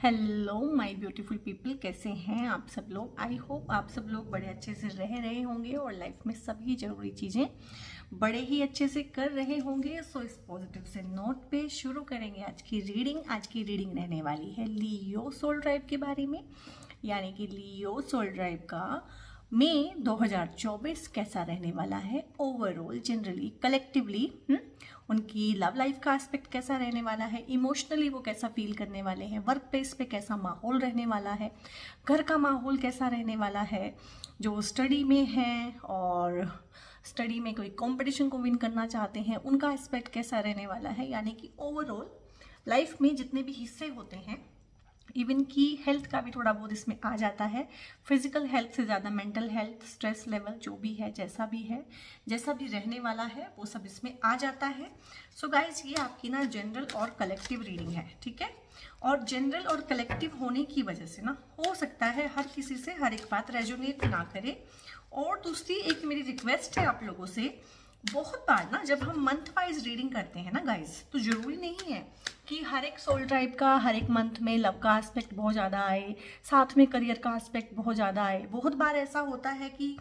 Hello my beautiful people, कैसे हैं आप सब लोग। आई होप आप सब लोग बड़े अच्छे से रह रहे होंगे और लाइफ में सभी जरूरी चीज़ें बड़े ही अच्छे से कर रहे होंगे। सो इस पॉजिटिव से नोट पे शुरू करेंगे आज की रीडिंग। आज की रीडिंग रहने वाली है लियो सोल ड्राइव के बारे में, यानी कि लियो सोल ड्राइव का मई 2024 कैसा रहने वाला है ओवरऑल, जनरली, कलेक्टिवली। उनकी लव लाइफ का एस्पेक्ट कैसा रहने वाला है, इमोशनली वो कैसा फील करने वाले हैं, वर्क प्लेस पे कैसा माहौल रहने वाला है, घर का माहौल कैसा रहने वाला है, जो स्टडी में है और स्टडी में कोई कंपटीशन को विन करना चाहते हैं उनका एस्पेक्ट कैसा रहने वाला है। यानी कि ओवरऑल लाइफ में जितने भी हिस्से होते हैं, इवन की हेल्थ का भी थोड़ा बहुत इसमें आ जाता है। फिजिकल हेल्थ से ज़्यादा मेंटल हेल्थ, स्ट्रेस लेवल जो भी है, जैसा भी रहने वाला है वो सब इसमें आ जाता है। सो गाइज, ये आपकी ना जनरल और कलेक्टिव रीडिंग है, ठीक है। और जनरल और कलेक्टिव होने की वजह से ना हो सकता है हर किसी से हर एक बात रेजोनेट ना करे। और दूसरी एक मेरी रिक्वेस्ट है आप लोगों से, बहुत बार ना जब हम मंथ वाइज रीडिंग करते हैं ना गाइज, तो जरूरी नहीं है कि हर एक सोल टाइप का हर एक मंथ में लव का एस्पेक्ट बहुत ज़्यादा आए, साथ में करियर का एस्पेक्ट बहुत ज़्यादा आए। बहुत बार ऐसा होता है कि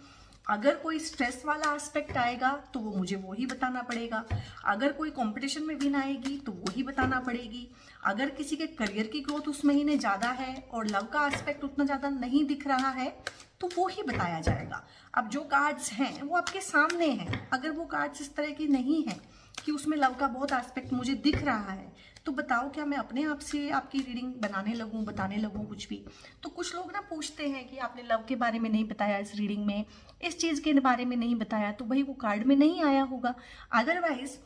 अगर कोई स्ट्रेस वाला एस्पेक्ट आएगा तो वो मुझे वो ही बताना पड़ेगा, अगर कोई कंपटीशन में विन आएगी तो वो ही बताना पड़ेगी, अगर किसी के करियर की ग्रोथ उस महीने ज़्यादा है और लव का एस्पेक्ट उतना ज़्यादा नहीं दिख रहा है तो वो ही बताया जाएगा। अब जो कार्ड्स हैं वो आपके सामने हैं, अगर वो कार्ड्स इस तरह की नहीं है कि उसमें लव का बहुत एस्पेक्ट मुझे दिख रहा है, तो बताओ क्या मैं अपने आप से आपकी रीडिंग बनाने लगूं, बताने लगूं कुछ भी। तो कुछ लोग ना पूछते हैं कि आपने लव के बारे में नहीं बताया इस रीडिंग में, इस चीज़ के बारे में नहीं बताया, तो भाई वो कार्ड में नहीं आया होगा। अदरवाइज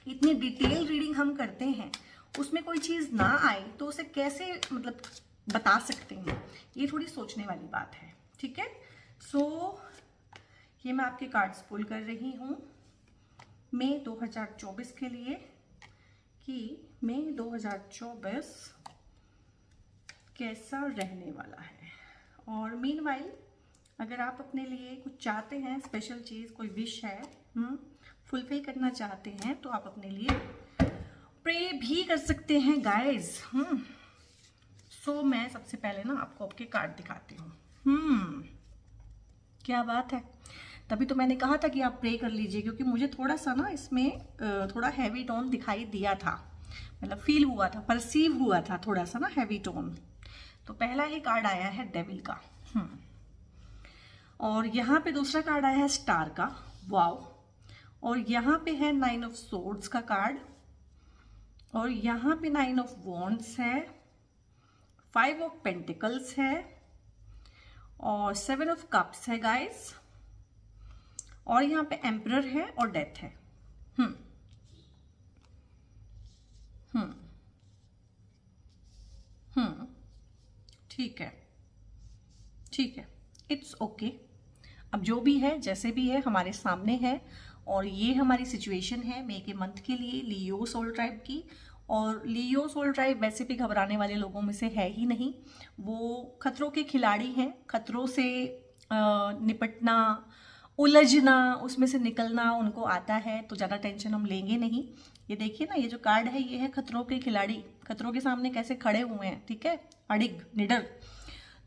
इतनी डिटेल रीडिंग हम करते हैं, उसमें कोई चीज़ ना आए तो उसे कैसे मतलब बता सकते हैं, ये थोड़ी सोचने वाली बात है, ठीक है। सो ये मैं आपके कार्ड्स पुल कर रही हूँ मई 2024 के लिए कि मई 2024 कैसा रहने वाला है। और मीनवाइल अगर आप अपने लिए कुछ चाहते हैं, स्पेशल चीज़ कोई विश है फुलफिल करना चाहते हैं, तो आप अपने लिए प्रे भी कर सकते हैं गाइज। सो मैं सबसे पहले ना आपको आपके कार्ड दिखाती हूँ। क्या बात है, तभी तो मैंने कहा था कि आप प्रे कर लीजिए, क्योंकि मुझे थोड़ा सा ना इसमें थोड़ा हैवी टोन दिखाई दिया था, मतलब फील हुआ था, परसीव हुआ था थोड़ा सा ना हैवी टोन। तो पहला ही कार्ड आया है डेविल का, और यहाँ पे दूसरा कार्ड आया है स्टार का, वाओ। और यहाँ पे है 9 ऑफ सोर्ड्स का कार्ड, और यहाँ पे 9 ऑफ वॉन्ड्स है, 5 ऑफ पेंटिकल्स है, और 7 ऑफ कप्स है गाइस, और यहाँ पे एम्परर है और डेथ है। ठीक है, ठीक है, इट्स ओके। अब जो भी है जैसे भी है हमारे सामने है, और ये हमारी सिचुएशन है मई के मंथ के लिए लियो सोल ट्राइब की। और लियो सोल ट्राइब वैसे भी घबराने वाले लोगों में से है ही नहीं, वो खतरों के खिलाड़ी हैं। खतरों से निपटना, उलझना, उसमें से निकलना उनको आता है, तो ज़्यादा टेंशन हम लेंगे नहीं। ये देखिए ना, ये जो कार्ड है ये है खतरों के खिलाड़ी, खतरों के सामने कैसे खड़े हुए हैं, ठीक है, अडिग निडर।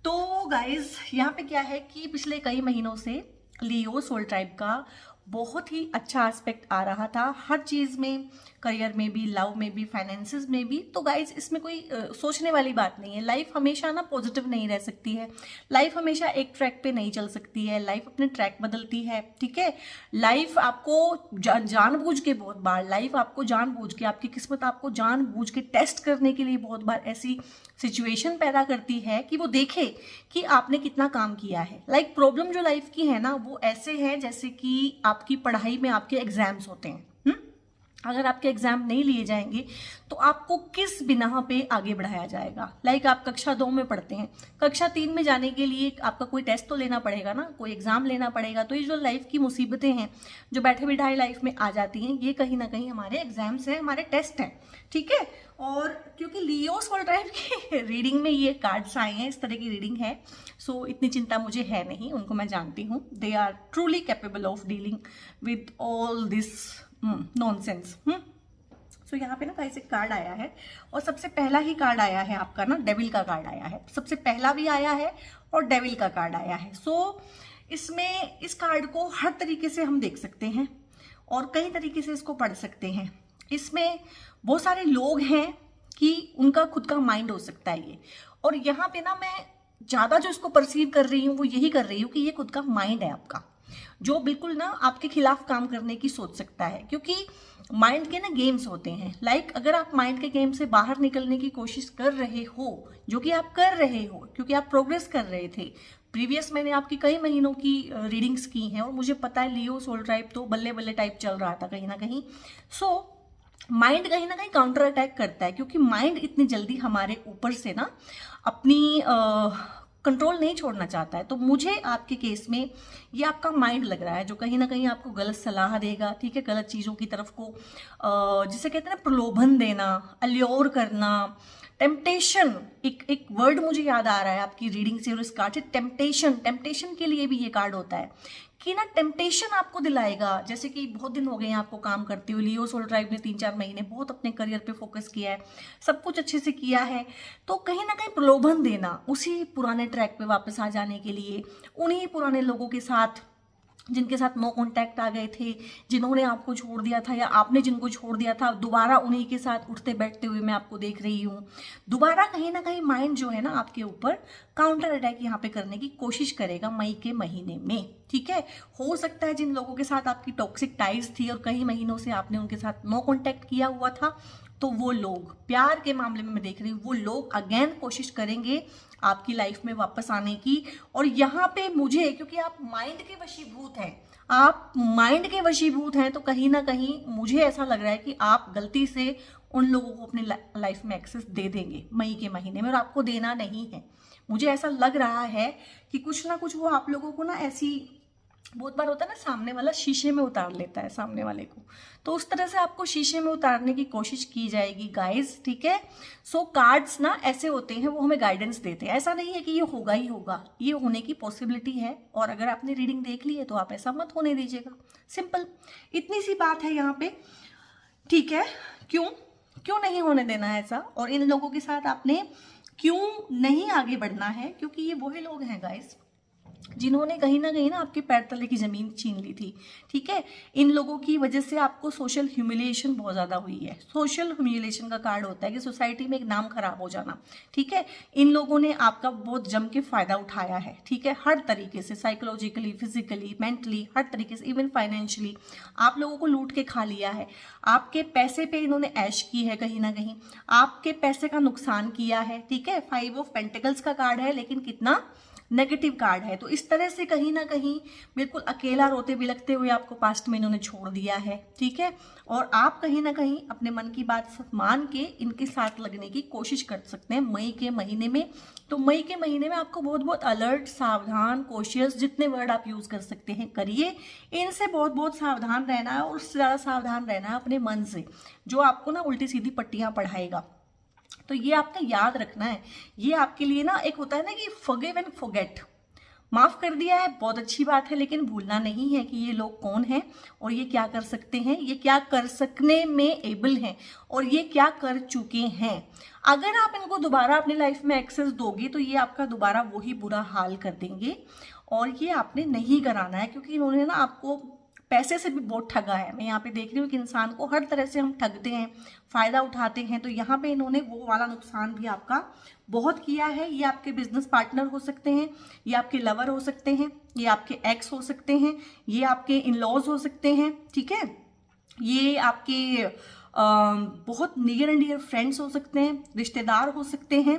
तो गाइज यहाँ पे क्या है कि पिछले कई महीनों से लियो सोल ट्राइब का बहुत ही अच्छा एस्पेक्ट आ रहा था, हर चीज़ में, करियर में भी, लव में भी, फाइनेंसेस में भी। तो गाइज इसमें कोई सोचने वाली बात नहीं है। लाइफ हमेशा ना पॉजिटिव नहीं रह सकती है, लाइफ हमेशा एक ट्रैक पे नहीं चल सकती है, लाइफ अपने ट्रैक बदलती है, ठीक है। लाइफ आपको जानबूझ के, बहुत बार लाइफ आपको जानबूझ के, आपकी किस्मत आपको जानबूझ के टेस्ट करने के लिए बहुत बार ऐसी सिचुएशन पैदा करती है कि वो देखे कि आपने कितना काम किया है। लाइक प्रॉब्लम जो लाइफ की है ना, वो ऐसे है जैसे कि आपकी पढ़ाई में आपके एग्जाम्स होते हैं। अगर आपके एग्जाम नहीं लिए जाएंगे तो आपको किस बिना पे आगे बढ़ाया जाएगा। लाइक आप कक्षा 2 में पढ़ते हैं, कक्षा 3 में जाने के लिए आपका कोई टेस्ट तो लेना पड़ेगा ना, कोई एग्जाम लेना पड़ेगा। तो ये जो लाइफ की मुसीबतें हैं जो बैठे बिठाए लाइफ में आ जाती हैं, ये कहीं ना कहीं हमारे एग्जाम्स हैं, हमारे टेस्ट हैं, ठीक है। और क्योंकि लियो सोल ट्राइब की रीडिंग में ये कार्ड्स आए हैं, इस तरह की रीडिंग है, सो इतनी चिंता मुझे है नहीं, उनको मैं जानती हूँ। They are truly capable of dealing with all this nonsense. So यहाँ पे ना गाइस एक कार्ड आया है और सबसे पहला ही कार्ड आया है आपका ना डेविल का कार्ड आया है, सबसे पहला भी आया है और डेविल का कार्ड आया है। सो इसमें इस कार्ड को हर तरीके से हम देख सकते हैं और कई तरीके से इसको पढ़ सकते हैं। इसमें बहुत सारे लोग हैं कि उनका खुद का माइंड हो सकता है ये, और यहाँ पे ना मैं ज़्यादा जो इसको परसीव कर रही हूँ वो यही कर रही हूँ कि ये खुद का माइंड है आपका, जो बिल्कुल ना आपके खिलाफ काम करने की सोच सकता है, क्योंकि माइंड के ना गेम्स होते हैं। लाइक अगर आप माइंड के गेम से बाहर निकलने की कोशिश कर रहे हो, जो कि आप कर रहे हो क्योंकि आप प्रोग्रेस कर रहे थे। प्रीवियस मैंने आपकी कई महीनों की रीडिंग्स की हैं और मुझे पता है लियो सोल टाइप तो बल्ले बल्ले टाइप चल रहा था कहीं ना कहीं। सो माइंड कहीं ना कहीं काउंटर अटैक करता है, क्योंकि माइंड इतनी जल्दी हमारे ऊपर से ना अपनी कंट्रोल नहीं छोड़ना चाहता है। तो मुझे आपके केस में ये आपका माइंड लग रहा है जो कहीं ना कहीं आपको गलत सलाह देगा, ठीक है, गलत चीज़ों की तरफ को जिसे कहते हैं ना प्रलोभन देना, अल्योर करना, टेम्पटेशन। एक वर्ड मुझे याद आ रहा है आपकी रीडिंग से और इस कार्ड से, टेम्पटेशन। टेम्पटेशन के लिए भी ये कार्ड होता है कि ना टेम्पटेशन आपको दिलाएगा। जैसे कि बहुत दिन हो गए हैं आपको काम करते हुए, लियो सोल ट्राइब ने 3-4 महीने बहुत अपने करियर पे फोकस किया है, सब कुछ अच्छे से किया है, तो कहीं ना कहीं प्रलोभन देना उसी पुराने ट्रैक पे वापस आ जाने के लिए, उन्हीं पुराने लोगों के साथ जिनके साथ नो कांटेक्ट आ गए थे, जिन्होंने आपको छोड़ दिया था या आपने जिनको छोड़ दिया था, दोबारा उन्हीं के साथ उठते बैठते हुए मैं आपको देख रही हूँ। दोबारा कहीं ना कहीं माइंड जो है ना आपके ऊपर काउंटर अटैक यहाँ पे करने की कोशिश करेगा मई के महीने में, ठीक है। हो सकता है जिन लोगों के साथ आपकी टॉक्सिक टाइज थी और कई महीनों से आपने उनके साथ नो कांटेक्ट किया हुआ था, तो वो लोग प्यार के मामले में मैं देख रही हूँ वो लोग अगेन कोशिश करेंगे आपकी लाइफ में वापस आने की। और यहाँ पे मुझे, क्योंकि आप माइंड के वशीभूत हैं, आप माइंड के वशीभूत हैं, तो कहीं ना कहीं मुझे ऐसा लग रहा है कि आप गलती से उन लोगों को अपनी लाइफ में एक्सेस दे देंगे मई के महीने में, और आपको देना नहीं है। मुझे ऐसा लग रहा है कि कुछ ना कुछ वो आप लोगों को ना ऐसी, बहुत बार होता है ना सामने वाला शीशे में उतार लेता है सामने वाले को, तो उस तरह से आपको शीशे में उतारने की कोशिश की जाएगी गाइस, ठीक है। सो कार्ड्स ना ऐसे होते हैं, वो हमें गाइडेंस देते हैं। ऐसा नहीं है कि ये होगा ही होगा, ये होने की पॉसिबिलिटी है, और अगर आपने रीडिंग देख ली है तो आप ऐसा मत होने दीजिएगा। सिंपल इतनी सी बात है यहाँ पे, ठीक है। क्यों नहीं होने देना है ऐसा, और इन लोगों के साथ आपने क्यों नहीं आगे बढ़ना है, क्योंकि ये वही लोग हैं गाइस जिन्होंने कहीं ना आपके पैर तले की जमीन छीन ली थी, ठीक है। इन लोगों की वजह से आपको सोशल ह्यूमिलिएशन बहुत ज़्यादा हुई है। सोशल ह्यूमिलिएशन का कार्ड होता है कि सोसाइटी में एक नाम खराब हो जाना, ठीक है। इन लोगों ने आपका बहुत जम के फायदा उठाया है, ठीक है, हर तरीके से, साइकोलॉजिकली, फिजिकली, मेंटली, हर तरीके से, इवन फाइनेंशियली आप लोगों को लूट के खा लिया है। आपके पैसे पे इन्होंने ऐश की है, कहीं ना कहीं आपके पैसे का नुकसान किया है, ठीक है। 5 ऑफ पेंटिकल्स का कार्ड है, लेकिन कितना नेगेटिव कार्ड है। तो इस तरह से कहीं ना कहीं बिल्कुल अकेला रोते बिलखते हुए आपको पास्ट में इन्होंने छोड़ दिया है, ठीक है। और आप कहीं ना कहीं अपने मन की बात मान के इनके साथ लगने की कोशिश कर सकते हैं मई के महीने में। तो मई के महीने में आपको बहुत बहुत अलर्ट, सावधान, कोशियस, जितने वर्ड आप यूज कर सकते हैं करिए। इनसे बहुत बहुत सावधान रहना है, और उससे ज़्यादा सावधान रहना है अपने मन से, जो आपको ना उल्टी सीधी पट्टियां पढ़ाएगा। तो ये आपने याद रखना है। ये आपके लिए ना एक होता है ना कि फॉरगिव एंड फॉरगेट, माफ कर दिया है बहुत अच्छी बात है, लेकिन भूलना नहीं है कि ये लोग कौन हैं और ये क्या कर सकते हैं, ये क्या कर सकने में एबल हैं, और ये क्या कर चुके हैं। अगर आप इनको दोबारा अपनी लाइफ में एक्सेस दोगे तो ये आपका दोबारा वही बुरा हाल कर देंगे, और ये आपने नहीं कराना है, क्योंकि इन्होंने ना आपको पैसे से भी बहुत ठगा है। मैं यहाँ पे देख रही हूँ कि इंसान को हर तरह से हम ठगते हैं, फायदा उठाते हैं, तो यहाँ पे इन्होंने वो वाला नुकसान भी आपका बहुत किया है। ये आपके बिजनेस पार्टनर हो सकते हैं, ये आपके लवर हो सकते हैं, ये आपके एक्स हो सकते हैं, ये आपके इन लॉज हो सकते हैं, ठीक है, ये आपके बहुत नियर एंड डियर फ्रेंड्स हो सकते हैं, रिश्तेदार हो सकते हैं,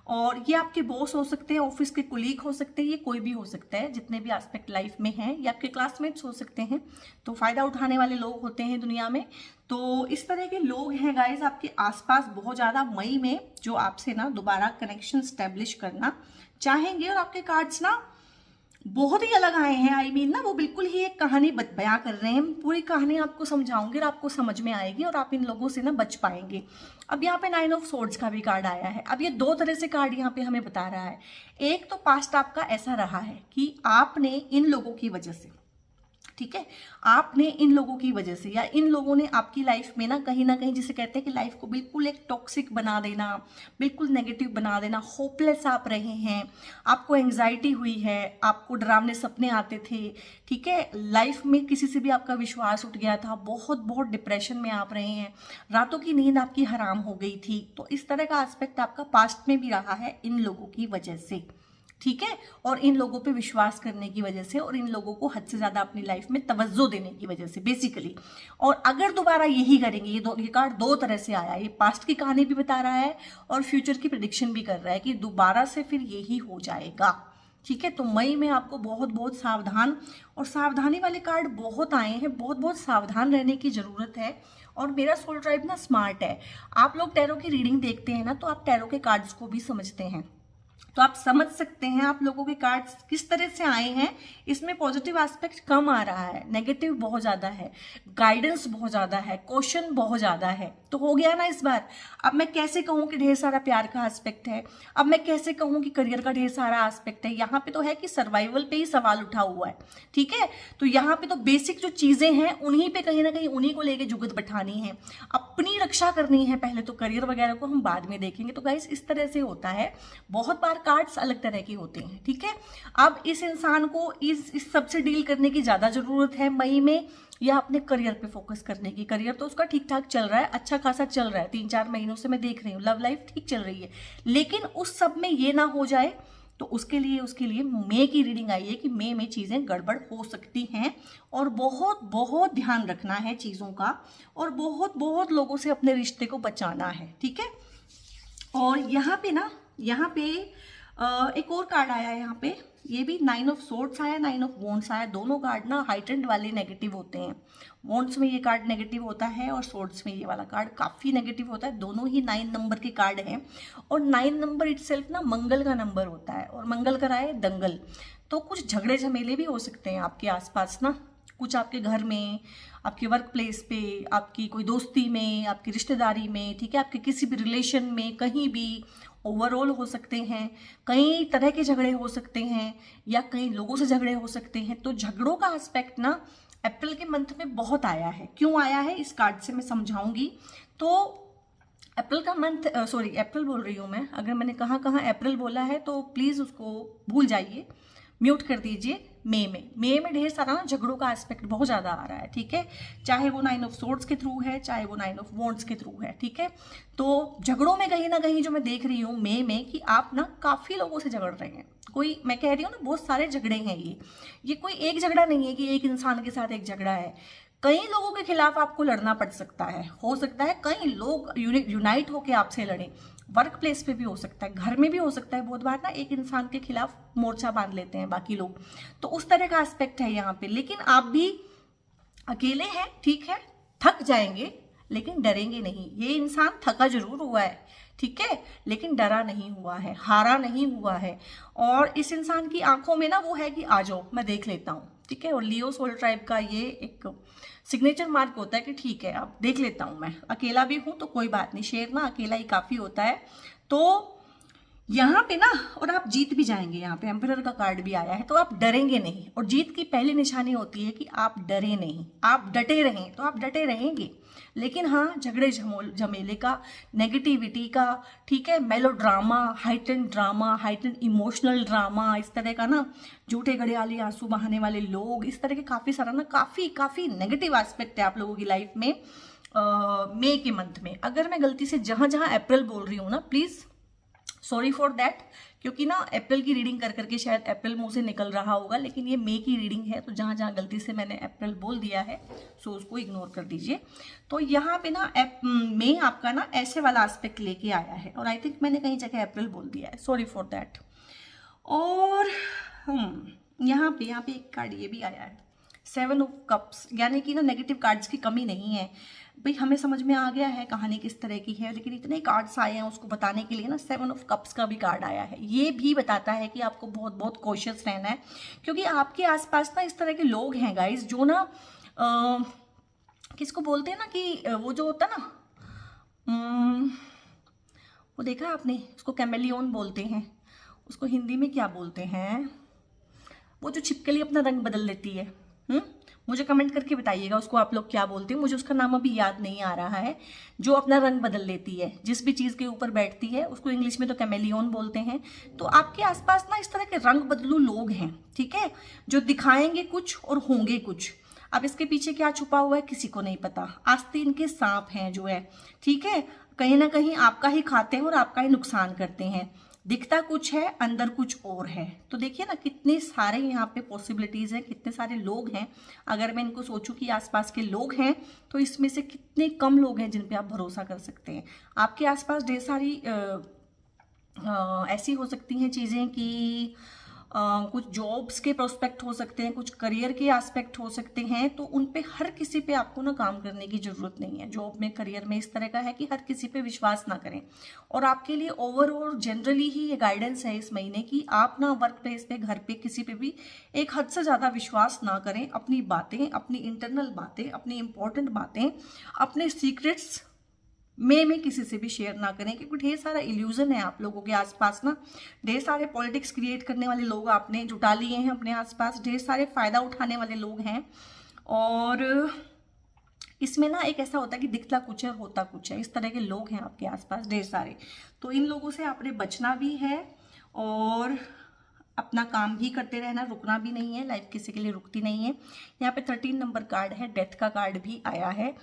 और ये आपके बॉस हो सकते हैं, ऑफिस के कुलीग हो सकते हैं, ये कोई भी हो सकता है जितने भी एस्पेक्ट लाइफ में हैं, ये आपके क्लासमेट्स हो सकते हैं। तो फायदा उठाने वाले लोग होते हैं दुनिया में। तो इस तरह के लोग हैं गाइज आपके आसपास बहुत ज़्यादा मई में, जो आपसे ना दोबारा कनेक्शन स्टैब्लिश करना चाहेंगे। और आपके कार्ड्स ना बहुत ही अलग आए हैं, आई मीन ना वो बिल्कुल ही एक कहानी बयां कर रहे हैं। पूरी कहानी आपको समझाऊंगी और आपको समझ में आएगी, और आप इन लोगों से ना बच पाएंगे। अब यहाँ पे 9 ऑफ सोर्ड्स का भी कार्ड आया है। अब ये दो तरह से कार्ड यहाँ पे हमें बता रहा है। एक तो पास्ट आपका ऐसा रहा है कि आपने इन लोगों की वजह से, ठीक है। आपने इन लोगों की वजह से या इन लोगों ने आपकी लाइफ में ना कहीं जिसे कहते हैं कि लाइफ को बिल्कुल एक टॉक्सिक बना देना, बिल्कुल नेगेटिव बना देना, होपलेस आप रहे हैं, आपको एंग्जाइटी हुई है, आपको डरावने सपने आते थे, ठीक है, लाइफ में किसी से भी आपका विश्वास उठ गया था, बहुत बहुत डिप्रेशन में आप रहे हैं, रातों की नींद आपकी हराम हो गई थी। तो इस तरह का एस्पेक्ट आपका पास्ट में भी रहा है इन लोगों की वजह से, ठीक है, और इन लोगों पे विश्वास करने की वजह से और इन लोगों को हद से ज्यादा अपनी लाइफ में तवज्जो देने की वजह से बेसिकली। और अगर दोबारा यही करेंगे, ये कार्ड दो तरह से आया, ये पास्ट की कहानी भी बता रहा है और फ्यूचर की प्रेडिक्शन भी कर रहा है कि दोबारा से फिर यही हो जाएगा, ठीक है। तो मई में आपको बहुत बहुत सावधान, और सावधानी वाले कार्ड बहुत आए हैं, बहुत बहुत सावधान रहने की जरूरत है। और मेरा सोल ट्राइब ना स्मार्ट है, आप लोग टैरो की रीडिंग देखते हैं ना, तो आप टैरो के कार्ड्स को भी समझते हैं, तो आप समझ सकते हैं आप लोगों के कार्ड्स किस तरह से आए हैं। इसमें पॉजिटिव एस्पेक्ट कम आ रहा है, नेगेटिव बहुत ज्यादा है, गाइडेंस बहुत ज्यादा है, क्वेश्चन बहुत ज्यादा है। तो हो गया ना इस बार। अब मैं कैसे कहूं कि ढेर सारा प्यार का एस्पेक्ट है, अब मैं कैसे कहूं कि करियर का ढेर सारा एस्पेक्ट है। यहाँ पे तो है कि सर्वाइवल पे ही सवाल उठा हुआ है, ठीक है। तो यहाँ पे तो बेसिक जो चीजें हैं उन्हीं पे कहीं ना कहीं उन्हीं को लेके जुगत बैठानी है, अपनी रक्षा करनी है पहले, तो करियर वगैरह को हम बाद में देखेंगे। तो गाइस इस तरह से होता है, बहुत बार कार्ड्स अलग तरह के होते हैं, ठीक है। अब इस इंसान को इस सब से डील करने की ज्यादा जरूरत है मई में, या अपने करियर पे फोकस करने की। करियर तो उसका ठीक ठाक चल रहा है, अच्छा खासा चल रहा है, 3-4 महीनों से मैं देख रही हूँ, लव लाइफ ठीक चल रही है, लेकिन उस सब में ये ना हो जाए। तो उसके लिए मई की रीडिंग आई है कि मई में चीजें गड़बड़ हो सकती हैं, और बहुत बहुत ध्यान रखना है चीजों का, और बहुत बहुत लोगों से अपने रिश्ते को बचाना है, ठीक है। और यहाँ पे एक और कार्ड आया है, यहाँ पे ये भी 9 ऑफ सोर्ड्स आया, 9 ऑफ वॉन्ड्स आया। दोनों कार्ड ना हाइटेंड वाले नेगेटिव होते हैं, वॉन्ड्स में ये कार्ड नेगेटिव होता है और सोर्ड्स में ये वाला कार्ड काफी नेगेटिव होता है। दोनों ही 9 नंबर के कार्ड हैं, और 9 नंबर इटसेल्फ ना मंगल का नंबर होता है, और मंगल का है दंगल। तो कुछ झगड़े झमेले भी हो सकते हैं आपके आसपास ना, कुछ आपके घर में, आपके वर्क प्लेस पे, आपकी कोई दोस्ती में, आपकी रिश्तेदारी में, ठीक है, आपके किसी भी रिलेशन में, कहीं भी ओवरऑल हो सकते हैं, कई तरह के झगड़े हो सकते हैं, या कई लोगों से झगड़े हो सकते हैं। तो झगड़ों का एस्पेक्ट ना अप्रैल के मंथ में बहुत आया है। क्यों आया है इस कार्ड से मैं समझाऊंगी। तो अप्रैल का मंथ, सॉरी अप्रैल बोल रही हूँ मैं, अगर मैंने कहाँ अप्रैल बोला है तो प्लीज उसको भूल जाइए, म्यूट कर दीजिए। मई में ढेर सारा ना झगड़ों का एस्पेक्ट बहुत ज्यादा आ रहा है, ठीक है, चाहे वो 9 ऑफ सोर्ड्स के थ्रू है, चाहे वो 9 ऑफ वॉन्ड्स के थ्रू है, ठीक है। तो झगड़ों में कहीं ना कहीं जो मैं देख रही हूँ मई में कि आप ना काफी लोगों से झगड़ रहे हैं, कोई, मैं कह रही हूँ ना, बहुत सारे झगड़े हैं ये कोई एक झगड़ा नहीं है कि एक इंसान के साथ एक झगड़ा है, कई लोगों के खिलाफ आपको लड़ना पड़ सकता है, हो सकता है कई लोग यूनाइट होकर आपसे लड़े, वर्क प्लेस पे भी हो सकता है, घर में भी हो सकता है। बहुत बार ना एक इंसान के खिलाफ मोर्चा बांध लेते हैं बाकी लोग, तो उस तरह का एस्पेक्ट है यहाँ पे। लेकिन आप भी अकेले हैं, ठीक है, थक जाएंगे लेकिन डरेंगे नहीं। ये इंसान थका जरूर हुआ है, ठीक है, लेकिन डरा नहीं हुआ है, हारा नहीं हुआ है। और इस इंसान की आंखों में ना वो है कि आ जाओ मैं देख लेता हूँ, ठीक है। और लियो सोल ट्राइब का ये एक सिग्नेचर मार्क होता है कि ठीक है अब देख लेता हूं, मैं अकेला भी हूं तो कोई बात नहीं, शेर ना अकेला ही काफी होता है। तो यहाँ पे ना, और आप जीत भी जाएंगे, यहाँ पे एम्परर का कार्ड भी आया है, तो आप डरेंगे नहीं। और जीत की पहली निशानी होती है कि आप डरे नहीं, आप डटे रहें, तो आप डटे रहेंगे। लेकिन हाँ, झगड़े झमेले का, नेगेटिविटी का, ठीक है, मेलोड्रामा, हाइटेंड इमोशनल ड्रामा, इस तरह का ना, झूठे घड़ियाली आंसू बहाने वाले लोग, इस तरह के काफी सारा ना, काफी नेगेटिव एस्पेक्ट है आप लोगों की लाइफ में मई के मंथ में। अगर मैं गलती से जहां अप्रैल बोल रही हूँ ना, प्लीज सॉरी फॉर दैट, क्योंकि ना अप्रैल की रीडिंग कर करके शायद अप्रैल मुंह से निकल रहा होगा, लेकिन ये मई की रीडिंग है, तो जहां गलती से मैंने अप्रैल बोल दिया है सो उसको इग्नोर कर दीजिए। तो यहाँ पे ना मई आपका ना ऐसे वाला एस्पेक्ट लेके आया है, और आई थिंक मैंने कहीं जगह अप्रैल बोल दिया है, सॉरी फॉर दैट। और यहाँ पे एक कार्ड ये भी आया है, 7 ऑफ कप्स, यानी कि ना नेगेटिव कार्ड्स की कमी नहीं है भाई, हमें समझ में आ गया है कहानी किस तरह की है, लेकिन इतने कार्ड्स आए हैं उसको बताने के लिए ना, 7 ऑफ कप्स का भी कार्ड आया है। ये भी बताता है कि आपको बहुत बहुत कॉशियस रहना है, क्योंकि आपके आसपास ना इस तरह के लोग हैं गाइस, जो ना किसको बोलते हैं ना कि वो जो होता है ना, वो देखा आपने, उसको कैमेलियन बोलते हैं, उसको हिंदी में क्या बोलते हैं, वो जो छिपकली अपना रंग बदल लेती है, मुझे कमेंट करके बताइएगा उसको आप लोग क्या बोलते हैं, मुझे उसका नाम अभी याद नहीं आ रहा है। जो अपना रंग बदल लेती है, जिस भी चीज़ के ऊपर बैठती है, उसको इंग्लिश में तो कैमेलियन बोलते हैं। तो आपके आसपास ना इस तरह के रंग बदलू लोग हैं, ठीक है, जो दिखाएंगे कुछ और होंगे कुछ। अब इसके पीछे क्या छुपा हुआ है किसी को नहीं पता। आस्तीन के सांप हैं जो है, ठीक है, कहीं ना कहीं आपका ही खाते हैं और आपका ही नुकसान करते हैं। दिखता कुछ है, अंदर कुछ और है। तो देखिए ना कितने सारे यहाँ पे पॉसिबिलिटीज हैं, कितने सारे लोग हैं। अगर मैं इनको सोचूं कि आसपास के लोग हैं, तो इसमें से कितने कम लोग हैं जिन पे आप भरोसा कर सकते हैं। आपके आसपास ढेर सारी ऐसी हो सकती हैं चीज़ें कि कुछ जॉब्स के प्रोस्पेक्ट हो सकते हैं, कुछ करियर के एस्पेक्ट हो सकते हैं। तो उन पे हर किसी पे आपको ना काम करने की ज़रूरत नहीं है। जॉब में, करियर में इस तरह का है कि हर किसी पे विश्वास ना करें। और आपके लिए ओवरऑल जनरली ही ये गाइडेंस है इस महीने की, आप ना वर्क प्लेस पे, घर पे, किसी पे भी एक हद से ज़्यादा विश्वास ना करें। अपनी बातें, अपनी इंटरनल बातें, अपनी इंपॉर्टेंट बातें, अपने सीक्रेट्स में किसी से भी शेयर ना करें, क्योंकि ढेर सारा इल्यूजन है आप लोगों के आसपास ना। ढेर सारे पॉलिटिक्स क्रिएट करने वाले लोग आपने जुटा लिए हैं अपने आसपास, ढेर सारे फायदा उठाने वाले लोग हैं। और इसमें ना एक ऐसा होता है कि दिखता कुछ है और होता कुछ है। इस तरह के लोग हैं आपके आसपास ढेर सारे। तो इन लोगों से आपने बचना भी है और अपना काम भी करते रहना, रुकना भी नहीं है। लाइफ किसी के लिए रुकती नहीं है। यहाँ पे 13 नंबर कार्ड है, डेथ का कार्ड भी आया है।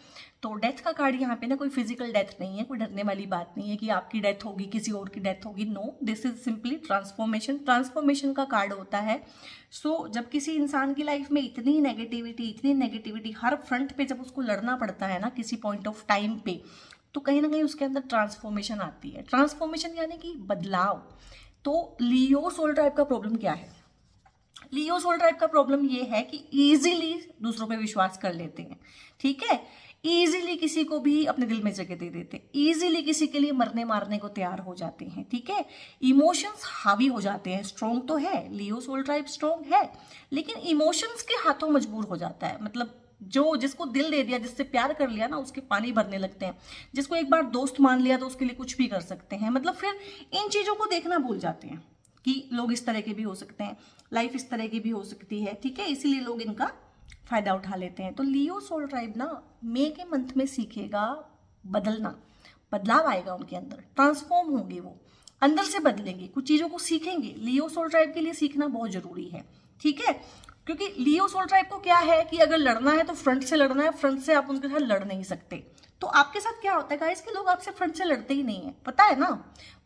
तो डेथ का कार्ड यहाँ पे ना कोई फिजिकल डेथ नहीं है, कोई डरने वाली बात नहीं है कि आपकी डेथ होगी, किसी और की डेथ होगी। No, this is simply transformation का कार्ड होता है। सो जब किसी इंसान की लाइफ में इतनी नेगेटिविटी हर फ्रंट पे जब उसको लड़ना पड़ता है ना किसी पॉइंट ऑफ टाइम पे, तो कहीं ना कहीं उसके अंदर ट्रांसफॉर्मेशन आती है। ट्रांसफॉर्मेशन यानी कि बदलाव। तो लियो सोल ट्राइब का प्रॉब्लम क्या है? लियो सोल ट्राइब का प्रॉब्लम ये है कि इजीली दूसरों पे विश्वास कर लेते हैं, ठीक है, इजीली किसी को भी अपने दिल में जगह दे देते हैं, इजीली किसी के लिए मरने मारने को तैयार हो जाते हैं, ठीक है, इमोशंस हावी हो जाते हैं। स्ट्रॉन्ग तो है, लियो सोल ट्राइब स्ट्रॉन्ग है, लेकिन इमोशंस के हाथों मजबूर हो जाता है। मतलब जो जिसको दिल दे दिया, जिससे प्यार कर लिया ना, उसके पानी भरने लगते हैं। जिसको एक बार दोस्त मान लिया तो उसके लिए कुछ भी कर सकते हैं। मतलब फिर इन चीज़ों को देखना भूल जाते हैं कि लोग इस तरह के भी हो सकते हैं, लाइफ इस तरह की भी हो सकती है, ठीक है, इसीलिए लोग इनका फायदा उठा लेते हैं। तो लियो सोल ट्राइब ना मई के मंथ में सीखेगा बदलना, बदलाव आएगा उनके अंदर, ट्रांसफॉर्म होंगे, वो अंदर से बदलेंगे, कुछ चीज़ों को सीखेंगे। लियो सोल ट्राइब के लिए सीखना बहुत जरूरी है, ठीक है, क्योंकि लियो सोल ट्राइब को क्या है कि अगर लड़ना है तो फ्रंट से लड़ना है, फ्रंट से आप उनके साथ लड़ नहीं सकते। तो आपके साथ क्या होता है गाइस कि लोग आपसे फ्रंट से लड़ते ही नहीं है, पता है ना,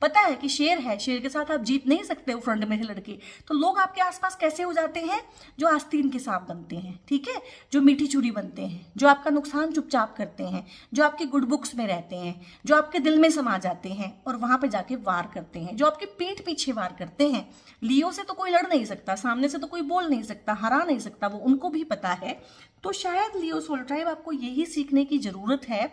पता है कि शेर है, शेर के साथ आप जीत नहीं सकते हो फ्रंट में से लड़के। तो लोग आपके आसपास कैसे हो जाते हैं? जो आस्तीन के सांप बनते हैं, ठीक है, जो मीठी चूरी बनते हैं, जो आपका नुकसान चुपचाप करते हैं, जो आपके गुड बुक्स में रहते हैं, जो आपके दिल में समा जाते हैं और वहां पे जाके वार करते हैं, जो आपके पीठ पीछे वार करते हैं। लियो से तो कोई लड़ नहीं सकता, सामने से तो कोई बोल नहीं सकता, हरा नहीं सकता, वो उनको भी पता है। तो शायद लियो सोल ट्राइब आपको यही सीखने की जरूरत है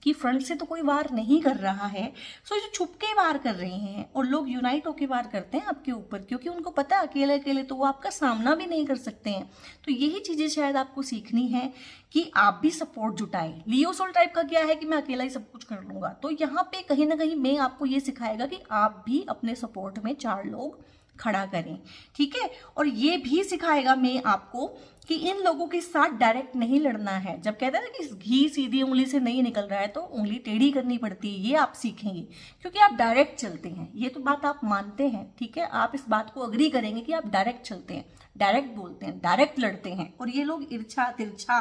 कि फ्रंट से तो कोई वार नहीं कर रहा है, सो जो छुप के वार कर रहे हैं और लोग यूनाइट होके वार करते हैं आपके ऊपर, क्योंकि उनको पता है अकेले अकेले तो वो आपका सामना भी नहीं कर सकते हैं। तो यही चीजें शायद आपको सीखनी है कि आप भी सपोर्ट जुटाएं। लियो सोल टाइप का क्या है कि मैं अकेला ही सब कुछ कर लूंगा, तो यहाँ पे कहीं ना कहीं मैं आपको ये सिखाएगा कि आप भी अपने सपोर्ट में 4 लोग खड़ा करें, ठीक है। और ये भी सिखाएगा मैं आपको कि इन लोगों के साथ डायरेक्ट नहीं लड़ना है। जब कहते हैं ना कि घी सीधी उंगली से नहीं निकल रहा है तो उंगली टेढ़ी करनी पड़ती है, ये आप सीखेंगे क्योंकि आप डायरेक्ट चलते हैं। ये तो बात आप मानते हैं, ठीक है, आप इस बात को अग्री करेंगे कि आप डायरेक्ट चलते हैं, डायरेक्ट बोलते हैं, डायरेक्ट लड़ते हैं। और ये लोग इर्छा तिरछा,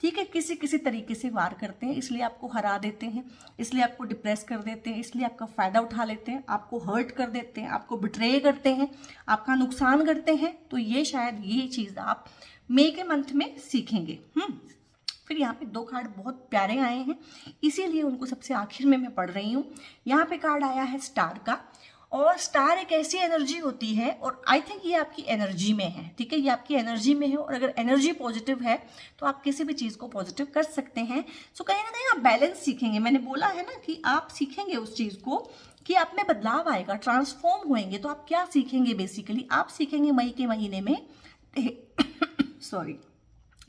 ठीक है, किसी किसी तरीके से वार करते हैं, इसलिए आपको हरा देते हैं, इसलिए आपको डिप्रेस कर देते हैं, इसलिए आपका फायदा उठा लेते हैं, आपको हर्ट कर देते हैं, आपको बिट्रे करते हैं, आपका नुकसान करते हैं। तो ये शायद ये चीज़ आप मई के मंथ में सीखेंगे। फिर यहाँ पे 2 कार्ड बहुत प्यारे आए हैं, इसीलिए उनको सबसे आखिर में मैं पढ़ रही हूँ। यहाँ पे कार्ड आया है स्टार का, और स्टार एक ऐसी एनर्जी होती है, और आई थिंक ये आपकी एनर्जी में है, ठीक है, ये आपकी एनर्जी में है। और अगर एनर्जी पॉजिटिव है तो आप किसी भी चीज़ को पॉजिटिव कर सकते हैं। सो कहीं ना कहीं आप बैलेंस सीखेंगे। मैंने बोला है ना कि आप सीखेंगे उस चीज़ को कि आप में बदलाव आएगा, ट्रांसफॉर्म होएंगे। तो आप क्या सीखेंगे? बेसिकली आप सीखेंगे मई के महीने में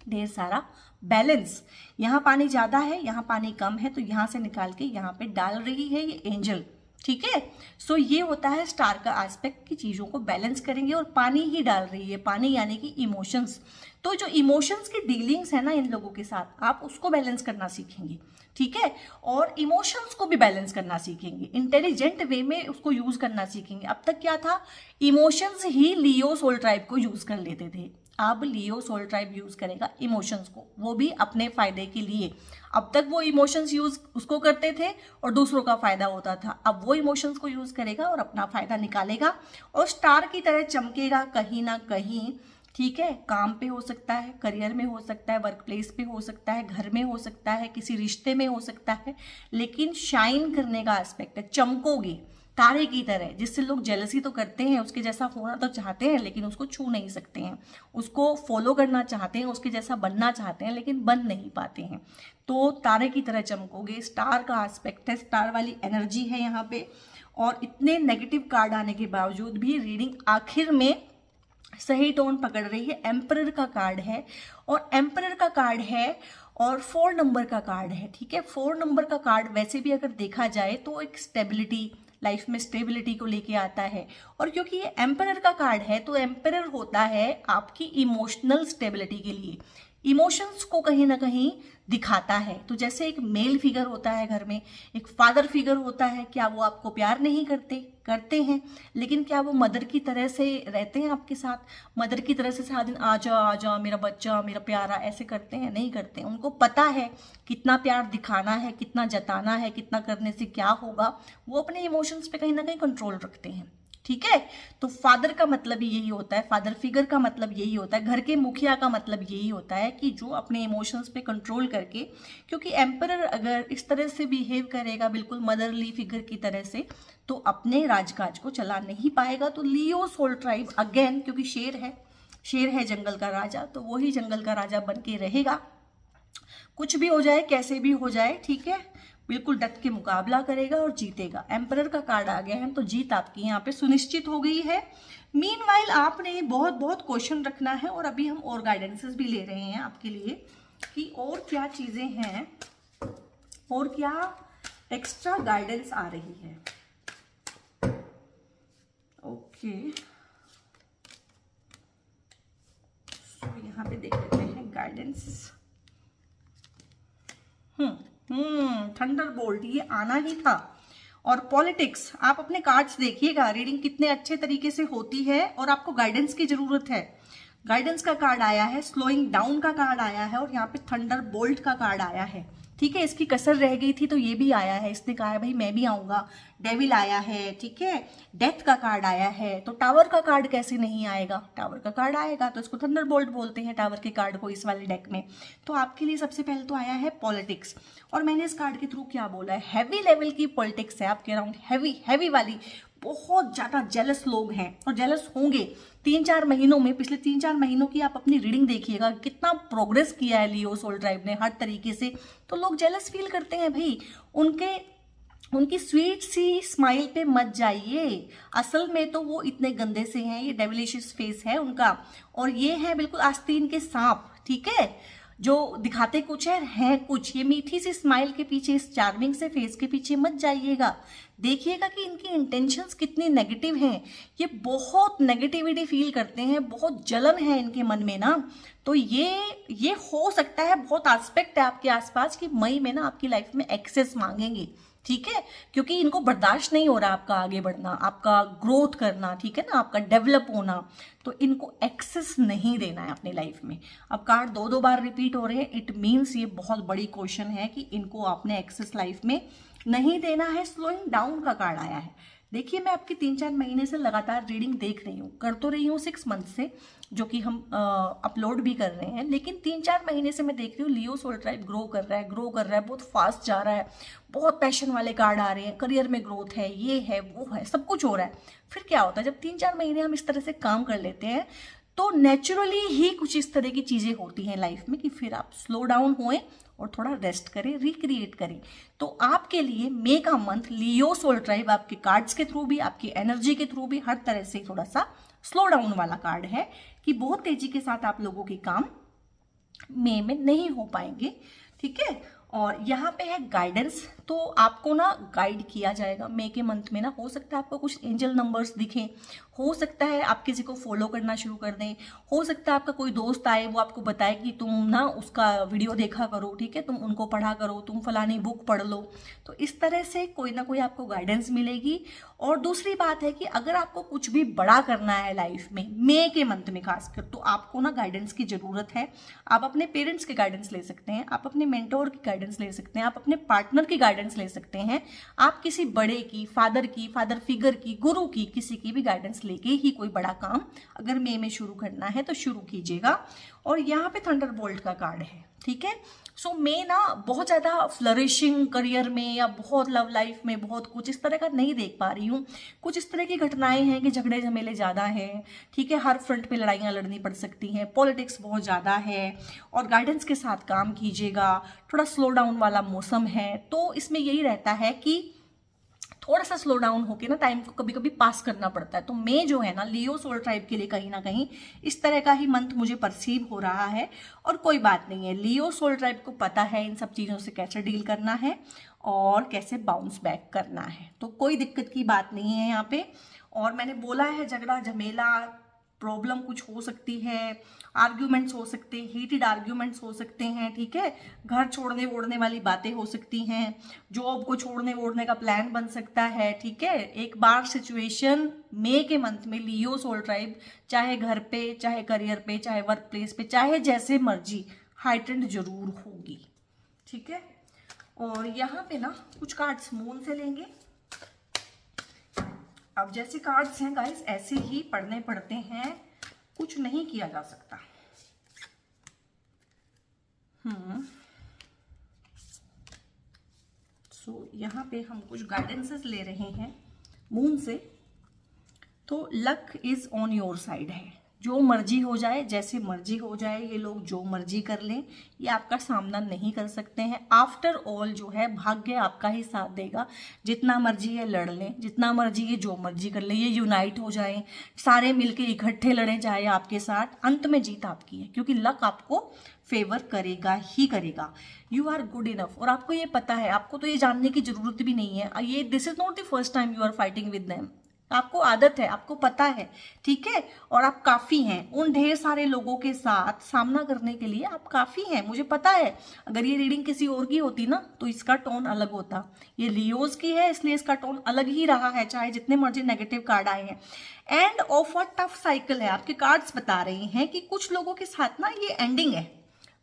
ढेर सारा बैलेंस। यहाँ पानी ज़्यादा है, यहाँ पानी कम है, तो यहाँ से निकाल के यहाँ पे डाल रही है ये एंजल, ठीक है। सो ये होता है स्टार का एस्पेक्ट, की चीज़ों को बैलेंस करेंगे। और पानी ही डाल रही है, पानी यानी कि इमोशंस। तो जो इमोशंस की डीलिंग्स है ना इन लोगों के साथ, आप उसको बैलेंस करना सीखेंगे, ठीक है। और इमोशंस को भी बैलेंस करना सीखेंगे, इंटेलिजेंट वे में उसको यूज करना सीखेंगे। अब तक क्या था, इमोशंस ही लियो सोल ट्राइब को यूज कर लेते थे। अब लियो सोल ट्राइब यूज करेगा इमोशंस को, वो भी अपने फायदे के लिए। अब तक वो इमोशंस यूज उसको करते थे और दूसरों का फायदा होता था, अब वो इमोशंस को यूज करेगा और अपना फायदा निकालेगा और स्टार की तरह चमकेगा कहीं ना कहीं, ठीक है। काम पे हो सकता है, करियर में हो सकता है, वर्क प्लेस पे हो सकता है, घर में हो सकता है, किसी रिश्ते में हो सकता है, लेकिन शाइन करने का एस्पेक्ट है, चमकोगे तारे की तरह, जिससे लोग जेलसी तो करते हैं, उसके जैसा होना तो चाहते हैं लेकिन उसको छू नहीं सकते हैं, उसको फॉलो करना चाहते हैं, उसके जैसा बनना चाहते हैं लेकिन बन नहीं पाते हैं। तो तारे की तरह चमकोगे, स्टार का एस्पेक्ट है, स्टार वाली एनर्जी है यहाँ पे। और इतने नेगेटिव कार्ड आने के बावजूद भी रीडिंग आखिर में सही टोन पकड़ रही है। एम्परर का कार्ड है और एम्परर का कार्ड है और 4 नंबर का कार्ड है, ठीक है। 4 नंबर का कार्ड वैसे भी अगर देखा जाए तो एक स्टेबिलिटी, लाइफ में स्टेबिलिटी को लेके आता है। और क्योंकि ये एम्परर का कार्ड है तो एम्परर होता है आपकी इमोशनल स्टेबिलिटी के लिए, इमोशंस को कहीं ना कहीं दिखाता है। तो जैसे एक मेल फिगर होता है घर में, एक फादर फिगर होता है, क्या वो आपको प्यार नहीं करते हैं, लेकिन क्या वो मदर की तरह से रहते हैं आपके साथ, मदर की तरह से सारा दिन आ जा मेरा बच्चा मेरा प्यारा ऐसे करते हैं? नहीं करते हैं। उनको पता है कितना प्यार दिखाना है, कितना जताना है, कितना करने से क्या होगा, वो अपने इमोशंस पे कहीं ना कहीं कंट्रोल रखते हैं, ठीक है। तो फादर का मतलब ही यही होता है, फादर फिगर का मतलब यही होता है, घर के मुखिया का मतलब यही होता है कि जो अपने इमोशंस पे कंट्रोल करके, क्योंकि एम्परर अगर इस तरह से बिहेव करेगा बिल्कुल मदरली फिगर की तरह से, तो अपने राजकाज को चला नहीं पाएगा। तो लियो सोल ट्राइब अगेन, क्योंकि शेर है जंगल का राजा, तो वही जंगल का राजा बन के रहेगा, कुछ भी हो जाए कैसे भी हो जाए, ठीक है, बिल्कुल डट के मुकाबला करेगा और जीतेगा। एम्परर का कार्ड आ गया है तो जीत आपकी यहाँ पे सुनिश्चित हो गई है। मीनवाइल आपने बहुत बहुत क्वेश्चन रखना है और अभी हम और गाइडेंसेस भी ले रहे हैं आपके लिए कि और क्या चीजें हैं और क्या एक्स्ट्रा गाइडेंस आ रही है। ओके, तो यहाँ पे देख लेते हैं गाइडेंस। थंडरबोल्ट, ये आना ही था। और पॉलिटिक्स, आप अपने कार्ड्स देखिएगा, रीडिंग कितने अच्छे तरीके से होती है और आपको गाइडेंस की जरूरत है। गाइडेंस का कार्ड आया है, स्लोइंग डाउन का कार्ड आया है और यहाँ पे थंडरबोल्ट का कार्ड आया है, ठीक है। इसकी कसर रह गई थी तो ये भी आया है, इसने कहा है भाई मैं भी आऊंगा। डेविल आया है, ठीक है, डेथ का कार्ड आया है, तो टावर का कार्ड कैसे नहीं आएगा, टावर का कार्ड आएगा, तो इसको थंडरबोल्ट बोलते हैं टावर के कार्ड को इस वाले डेक में। तो आपके लिए सबसे पहले तो आया है पॉलिटिक्स, और मैंने इस कार्ड के थ्रू क्या बोला है, हैवी लेवल की पॉलिटिक्स है आपके अराउंड, हैवी वाली, बहुत ज्यादा जेलस लोग हैं और जेलस होंगे 3-4 महीनों में। पिछले 3-4 महीनों की आप अपनी रीडिंग देखिएगा, कितना प्रोग्रेस किया है लियो सोल ट्राइब ने हर तरीके से। तो लोग जेलस फील करते हैं भाई, उनकी स्वीट सी स्माइल पे मत जाइए, असल में तो वो इतने गंदे से हैं, ये डेविलिशियस फेस है उनका, और ये है बिल्कुल आस्तीन के सांप, ठीक है, जो दिखाते कुछ है कुछ। ये मीठी सी स्माइल के पीछे, इस चार्मिंग से फेस के पीछे मत जाइएगा, देखिएगा कि इनकी इंटेंशंस कितनी नेगेटिव हैं। ये बहुत नेगेटिविटी फील करते हैं, बहुत जलन है इनके मन में ना। तो ये हो सकता है, बहुत एस्पेक्ट है आपके आसपास कि मई में ना आपकी लाइफ में एक्सेस मांगेंगे, ठीक है, क्योंकि इनको बर्दाश्त नहीं हो रहा आपका आगे बढ़ना, आपका ग्रोथ करना, ठीक है ना, आपका डेवलप होना। तो इनको एक्सेस नहीं देना है अपनी लाइफ में। अब कार्ड 2-2 बार रिपीट हो रहे हैं, इट मीन्स ये बहुत बड़ी क्वेश्चन है कि इनको आपने एक्सेस लाइफ में नहीं देना है। स्लोइंग डाउन का कार्ड आया है। देखिए, मैं आपकी 3-4 महीने से लगातार रीडिंग देख रही हूँ, कर तो रही हूँ 6 मंथ से, जो कि हम अपलोड भी कर रहे हैं, लेकिन 3-4 महीने से मैं देख रही हूँ लियो सोल ट्राइब ग्रो कर रहा है, बहुत फास्ट जा रहा है, बहुत पैशन वाले कार्ड आ रहे हैं, करियर में ग्रोथ है, ये है वो है, सब कुछ हो रहा है। फिर क्या होता है, जब 3-4 महीने हम इस तरह से काम कर लेते हैं तो नेचुरली ही कुछ इस तरह की चीजें होती हैं लाइफ में कि फिर आप स्लो डाउन होएं और थोड़ा रेस्ट करें, रिक्रिएट करें। तो आपके लिए मे का मंथ लियो सोल ट्राइब आपके कार्ड्स के थ्रू भी, आपकी एनर्जी के थ्रू भी हर तरह से थोड़ा सा स्लो डाउन वाला कार्ड है कि बहुत तेजी के साथ आप लोगों के काम मे में नहीं हो पाएंगे, ठीक है। और यहाँ पे है गाइडेंस तो आपको ना गाइड किया जाएगा मई के मंथ में ना। हो सकता है आपको कुछ एंजल नंबर्स दिखें, हो सकता है आप किसी को फॉलो करना शुरू कर दें, हो सकता है आपका कोई दोस्त आए वो आपको बताए कि तुम ना उसका वीडियो देखा करो, ठीक है, तुम उनको पढ़ा करो, तुम फलानी बुक पढ़ लो। तो इस तरह से कोई ना कोई आपको गाइडेंस मिलेगी। और दूसरी बात है कि अगर आपको कुछ भी बड़ा करना है लाइफ में मई के मंथ में खासकर, तो आपको ना गाइडेंस की जरूरत है। आप अपने पेरेंट्स के गाइडेंस ले सकते हैं, आप अपने मेंटोर की गाइडेंस ले सकते हैं, आप अपने पार्टनर की गाइडेंस ले सकते हैं, आप किसी बड़े की, फादर फिगर की, गुरु की, किसी की भी गाइडेंस लेके ही कोई बड़ा काम अगर मई में शुरू करना है तो शुरू कीजिएगा। और यहाँ पे थंडरबोल्ट का कार्ड है, ठीक है। सो मैं ना बहुत ज़्यादा फ्लरिशिंग करियर में या बहुत लव लाइफ में बहुत कुछ इस तरह का नहीं देख पा रही हूँ। कुछ इस तरह की घटनाएं हैं कि झगड़े झमेले ज़्यादा हैं, ठीक है, हर फ्रंट पे लड़ाइयाँ लड़नी पड़ सकती हैं, पॉलिटिक्स बहुत ज़्यादा है, और गाइडेंस के साथ काम कीजिएगा। थोड़ा स्लो डाउन वाला मौसम है, तो इसमें यही रहता है कि थोड़ा सा स्लो डाउन होके ना टाइम को कभी कभी पास करना पड़ता है। तो मैं जो है ना लियो सोल ट्राइब के लिए कहीं ना कहीं इस तरह का ही मंथ मुझे परसीव हो रहा है। और कोई बात नहीं है, लियो सोल ट्राइब को पता है इन सब चीज़ों से कैसे डील करना है और कैसे बाउंस बैक करना है, तो कोई दिक्कत की बात नहीं है यहाँ पे। और मैंने बोला है झगड़ा झमेला प्रॉब्लम कुछ हो सकती है, आर्ग्यूमेंट्स हो सकते हैं, हीटेड आर्ग्यूमेंट्स हो सकते हैं, ठीक है, घर छोड़ने वोड़ने वाली बातें हो सकती हैं, जॉब को छोड़ने वोड़ने का प्लान बन सकता है, ठीक है। एक बार सिचुएशन मई के मंथ में लियो सोल ट्राइब चाहे घर पे, चाहे करियर पे, चाहे वर्क प्लेस पे, चाहे जैसे मर्जी हाइटेंड जरूर होगी, ठीक है। और यहाँ पे ना कुछ कार्ड्स मून से लेंगे। अब जैसे कार्ड्स हैं गाइस ऐसे ही पढ़ने पड़ते हैं, कुछ नहीं किया जा सकता। सो यहाँ पे हम कुछ गाइडेंसेस ले रहे हैं मून से। तो luck is on your side है, जो मर्जी हो जाए, जैसे मर्जी हो जाए, ये लोग जो मर्जी कर लें, ये आपका सामना नहीं कर सकते हैं। आफ्टर ऑल जो है भाग्य आपका ही साथ देगा। जितना मर्जी ये लड़ लें, जितना मर्जी ये जो मर्जी कर लें, ये यूनाइट हो जाएं, सारे मिलके इकट्ठे लड़े जाए आपके साथ, अंत में जीत आपकी है, क्योंकि लक आपको फेवर करेगा ही करेगा। यू आर गुड इनफ, और आपको ये पता है, आपको तो ये जानने की जरूरत भी नहीं है। ये this is not the first time you are fighting with them, आपको आदत है, आपको पता है, ठीक है। और आप काफ़ी हैं उन ढेर सारे लोगों के साथ सामना करने के लिए, आप काफ़ी हैं, मुझे पता है। अगर ये रीडिंग किसी और की होती ना तो इसका टोन अलग होता। ये लियोज की है इसलिए इसका टोन अलग ही रहा है, चाहे जितने मर्जी नेगेटिव कार्ड आए हैं। End of a tough cycle है, आपके कार्ड्स बता रहे हैं कि कुछ लोगों के साथ ना ये एंडिंग है,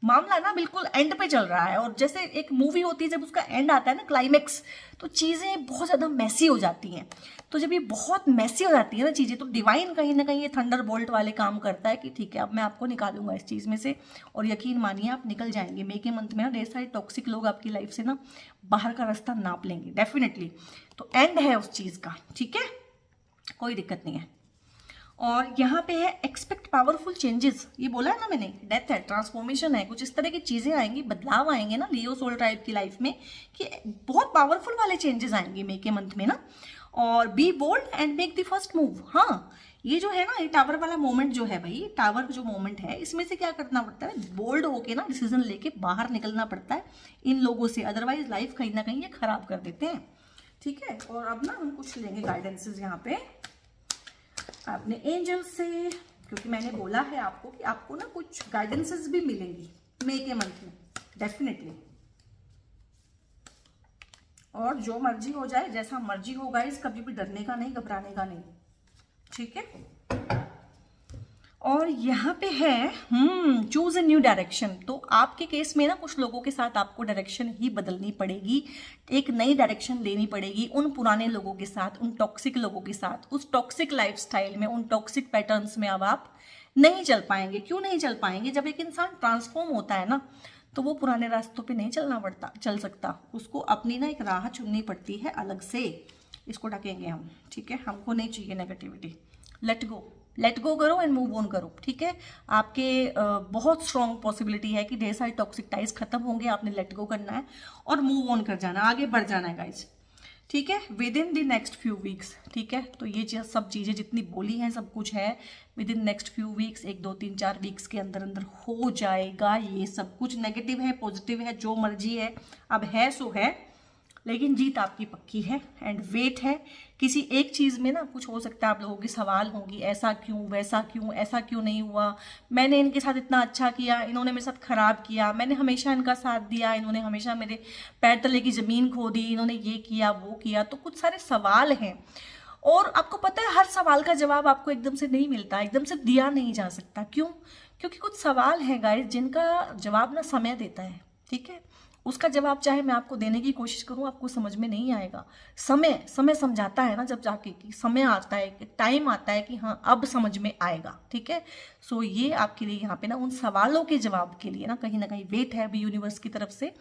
मामला ना बिल्कुल एंड पे चल रहा है। और जैसे एक मूवी होती है जब उसका एंड आता है ना, क्लाइमेक्स, तो चीज़ें बहुत ज़्यादा मैसी हो जाती हैं। तो जब ये बहुत मैसी हो जाती है ना चीज़ें, तो डिवाइन कहीं ना कहीं ये थंडर बोल्ट वाले काम करता है कि ठीक है अब मैं आपको निकालूंगा इस चीज़ में से। और यकीन मानिए आप निकल जाएंगे। मई के मंथ में ना ढेर सारे टॉक्सिक लोग आपकी लाइफ से ना बाहर का रास्ता नाप लेंगे डेफिनेटली। तो एंड है उस चीज़ का, ठीक है, कोई दिक्कत नहीं है। और यहाँ पे है एक्सपेक्ट पावरफुल चेंजेस, ये बोला है ना मैंने, डेथ है, ट्रांसफॉर्मेशन है, कुछ इस तरह की चीज़ें आएंगी, बदलाव आएंगे ना लियो सोल ट्राइब की लाइफ में, कि बहुत पावरफुल वाले चेंजेस आएंगे मई के मंथ में ना। और be bold and make the first move. हाँ, ये जो है ना, ये टावर वाला मोमेंट जो है भाई, टावर जो मोमेंट है, इसमें से क्या करना पड़ता है, बोल्ड होके ना डिसीजन लेके बाहर निकलना पड़ता है इन लोगों से, अदरवाइज लाइफ कहीं ना कहीं ये खराब कर देते हैं, ठीक है। और अब ना हम कुछ लेंगे गाइडेंसेस यहाँ पे अपने एंजल से, क्योंकि मैंने बोला है आपको कि आपको ना कुछ गाइडेंसेस भी मिलेंगी मई के मंथ में डेफिनेटली। और जो मर्जी हो जाए, जैसा मर्जी हो गाइस, कभी भी डरने का नहीं, घबराने का नहीं, ठीक है। और यहाँ पे है चूज अ न्यू डायरेक्शन। तो आपके केस में ना कुछ लोगों के साथ आपको डायरेक्शन ही बदलनी पड़ेगी, एक नई डायरेक्शन लेनी पड़ेगी उन पुराने लोगों के साथ, उन टॉक्सिक लोगों के साथ, उस टॉक्सिक लाइफस्टाइल में, उन टॉक्सिक पैटर्न्स में अब आप नहीं चल पाएंगे। क्यों नहीं चल पाएंगे? जब एक इंसान ट्रांसफॉर्म होता है ना, तो वो पुराने रास्तों पे नहीं चल सकता, उसको अपनी ना एक राह चुननी पड़ती है अलग से। इसको ढकेंगे हम, ठीक है, हमको नहीं चाहिए नेगेटिविटी। लेट गो करो एंड मूव ऑन करो, ठीक है। आपके बहुत स्ट्रॉन्ग पॉसिबिलिटी है कि ढेर सारे टॉक्सिक टाइज खत्म होंगे, आपने लेट गो करना है और मूव ऑन कर जाना, आगे बढ़ जाना है गाइज, ठीक है, with in the next few weeks, ठीक है। तो ये सब चीज़ें जितनी बोली हैं सब कुछ है with in next few weeks, 1 2 3 4 weeks के अंदर अंदर हो जाएगा ये सब कुछ। नेगेटिव है, पॉजिटिव है, जो मर्जी है, अब है सो है, लेकिन जीत आपकी पक्की है एंड वेट है। किसी एक चीज़ में ना कुछ हो सकता है, आप लोगों के सवाल होंगी, ऐसा क्यों, वैसा क्यों, ऐसा क्यों नहीं हुआ, मैंने इनके साथ इतना अच्छा किया, इन्होंने मेरे साथ खराब किया, मैंने हमेशा इनका साथ दिया, इन्होंने हमेशा मेरे पैर तले की ज़मीन खो दी, इन्होंने ये किया वो किया। तो कुछ सारे सवाल हैं और आपको पता है हर सवाल का जवाब आपको एकदम से नहीं मिलता, एकदम से दिया नहीं जा सकता। क्यों? क्योंकि कुछ सवाल हैं गाइस जिनका जवाब ना समय देता है, ठीक है। उसका जवाब चाहे मैं आपको देने की कोशिश करूं, आपको समझ में नहीं आएगा। समय समझाता है ना, जब जाके कि समय आता है, कि टाइम आता है कि हाँ अब समझ में आएगा, ठीक है। सो ये आपके लिए यहाँ पे ना उन सवालों के जवाब के लिए ना कहीं वेट है अभी यूनिवर्स की तरफ से,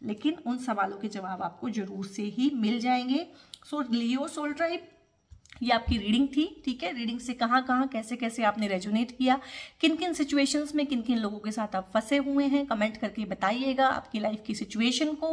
लेकिन उन सवालों के जवाब आपको जरूर से ही मिल जाएंगे। सो लियो सोल ट्राइब, ये आपकी रीडिंग थी, ठीक है। रीडिंग से कहाँ कहाँ कैसे कैसे आपने रेजोनेट किया, किन किन सिचुएशंस में किन किन लोगों के साथ आप फंसे हुए हैं, कमेंट करके बताइएगा आपकी लाइफ की सिचुएशन को।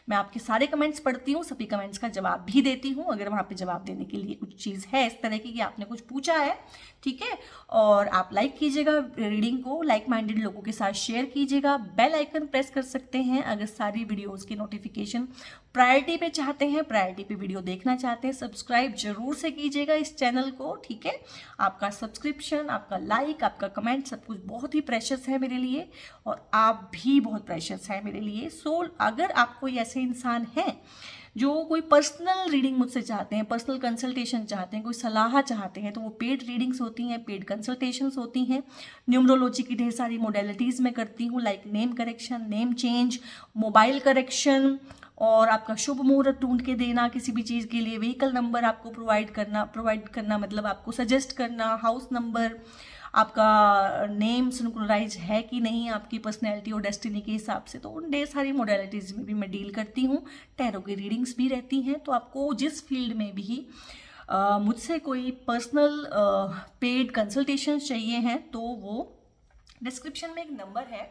मैं आपके सारे कमेंट्स पढ़ती हूँ, सभी कमेंट्स का जवाब भी देती हूँ, अगर वहाँ पे जवाब देने के लिए कुछ चीज़ है इस तरह की कि आपने कुछ पूछा है, ठीक है। और आप लाइक कीजिएगा रीडिंग को, लाइक माइंडेड लोगों के साथ शेयर कीजिएगा, बेल आइकन प्रेस कर सकते हैं अगर सारी वीडियोज़ की नोटिफिकेशन प्रायोरिटी पे चाहते हैं, प्रायोरिटी पे वीडियो देखना चाहते हैं। सब्सक्राइब जरूर से कीजिएगा इस चैनल को, ठीक है। आपका सब्सक्रिप्शन, आपका लाइक, आपका कमेंट सब कुछ बहुत ही प्रेशियस है मेरे लिए और आप भी बहुत प्रेशियस है मेरे लिए। सो अगर आप कोई ऐसे इंसान हैं जो कोई पर्सनल रीडिंग मुझसे चाहते हैं, पर्सनल कंसल्टेशन चाहते हैं, कोई सलाह चाहते हैं, तो वो पेड रीडिंग्स होती हैं, पेड कंसल्टेशंस होती हैं। न्यूमरोलॉजी की ढेर सारी मोडेलिटीज़ मैं करती हूँ, like name correction, name change, mobile correction, और आपका शुभ मुहूर्त ढूंढ के देना किसी भी चीज़ के लिए, व्हीकल नंबर आपको प्रोवाइड करना मतलब आपको सजेस्ट करना, हाउस नंबर, आपका नेम सिंक्रोनाइज है कि नहीं आपकी पर्सनैलिटी और डेस्टिनी के हिसाब से। तो उन ढेर सारी मोडेलिटीज़ में भी मैं डील करती हूँ। टैरो की रीडिंग्स भी रहती हैं। तो आपको जिस फील्ड में भी मुझसे कोई पर्सनल पेड कंसल्टेशन चाहिए हैं तो वो डिस्क्रिप्शन में एक नंबर है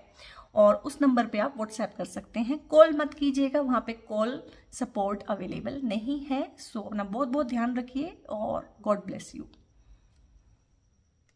और उस नंबर पे आप व्हाट्सएप कर सकते हैं। कॉल मत कीजिएगा, वहाँ पे कॉल सपोर्ट अवेलेबल नहीं है। सो अपना बहुत बहुत ध्यान रखिए और गॉड ब्लेस यू।